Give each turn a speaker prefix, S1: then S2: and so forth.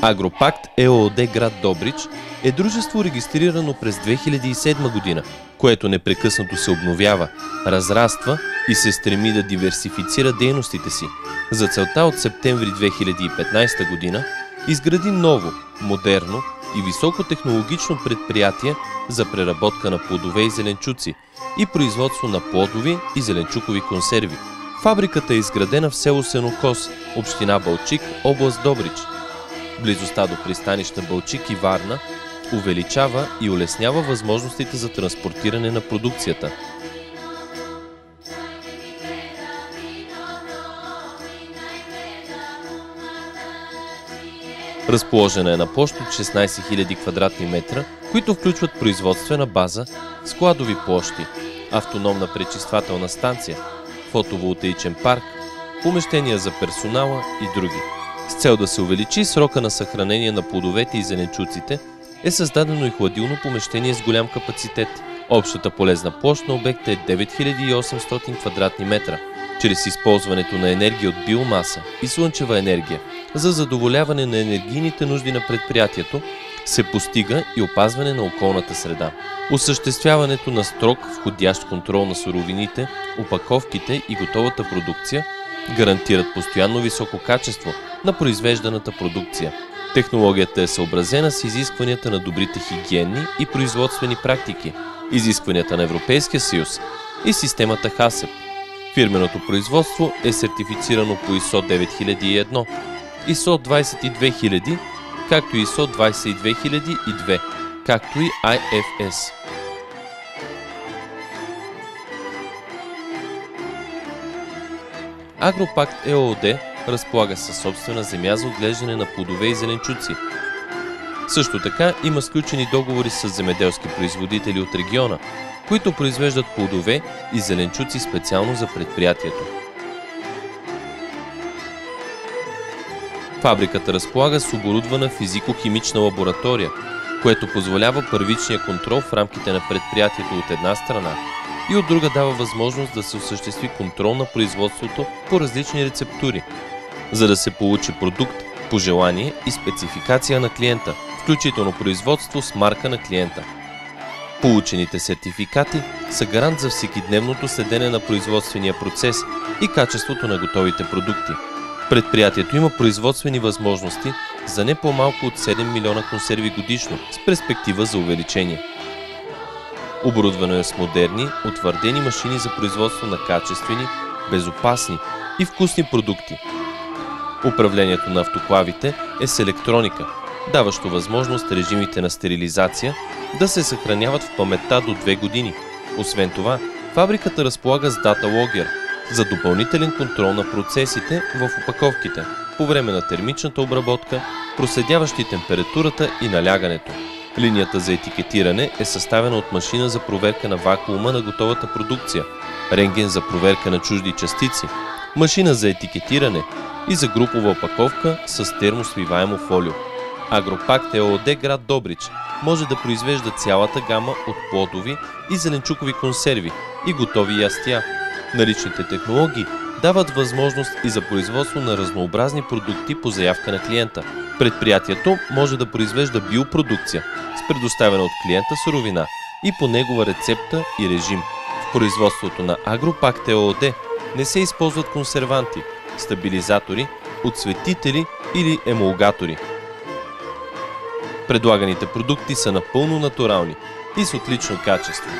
S1: Агропакт ЕООД град Добрич е дружество регистрирано през 2007 година, което непрекъснато се обновява, разраства и се стреми да диверсифицира дейностите си. За целта от септември 2015 година изгради ново, модерно и високотехнологично предприятие за преработка на плодове и зеленчуци и производство на плодови и зеленчукови консерви. Фабриката е изградена в село Сенокос, община Балчик, област Добрич. Близостта до пристанища Балчик и Варна увеличава и улеснява възможностите за транспортиране на продукцията. Разположена е на площ от 16 000 квадратни метра, които включват производствена база, складови площи, автономна пречиствателна станция, фотоволтаичен парк, помещения за персонала и други. С цел да се увеличи срока на съхранение на плодовете и зеленчуците, е създадено и хладилно помещение с голям капацитет. Общата полезна площ на обекта е 9800 квадратни метра. Чрез използването на енергия от биомаса и слънчева енергия за задоволяване на енергийните нужди на предприятието се постига и опазване на околната среда. Осъществяването на строг входящ контрол на суровините, опаковките и готовата продукция гарантират постоянно високо качество на произвежданата продукция. Технологията е съобразена с изискванията на добрите хигиенни и производствени практики, изискванията на Европейския съюз и системата ХАСЕП. Фирменото производство е сертифицирано по ISO 9001, ISO 22000, както и ISO 22002, както и IFS. Агропакт ЕООД разполага със собствена земя за отглеждане на плодове и зеленчуци. Също така има сключени договори с земеделски производители от региона, които произвеждат плодове и зеленчуци специално за предприятието. Фабриката разполага с оборудвана физико-химична лаборатория, което позволява първичния контрол в рамките на предприятието от една страна и от друга дава възможност да се осъществи контрол на производството по различни рецептури, за да се получи продукт по желание и спецификация на клиента, включително производство с марка на клиента. Получените сертификати са гарант за всекидневното следене на производствения процес и качеството на готовите продукти. Предприятието има производствени възможности за не по-малко от 7 милиона консерви годишно с перспектива за увеличение. Оборудвано е с модерни, утвърдени машини за производство на качествени, безопасни и вкусни продукти. Управлението на автоклавите е с електроника, даващо възможност режимите на стерилизация да се съхраняват в паметта до 2 години. Освен това, фабриката разполага с Data Logger за допълнителен контрол на процесите в опаковките по време на термичната обработка, проследяващи температурата и налягането. Линията за етикетиране е съставена от машина за проверка на вакуума на готовата продукция, рентген за проверка на чужди частици, машина за етикетиране и за групова опаковка с термосвиваемо фолио. Агропакт ЕООД град Добрич може да произвежда цялата гама от плодови и зеленчукови консерви и готови ястия. Наличните технологии дават възможност и за производство на разнообразни продукти по заявка на клиента. Предприятието може да произвежда биопродукция с предоставена от клиента суровина и по негова рецепта и режим. В производството на Агропакт ЕООД не се използват консерванти, стабилизатори, отцветители или емулгатори. Предлаганите продукти са напълно натурални и с отлично качество.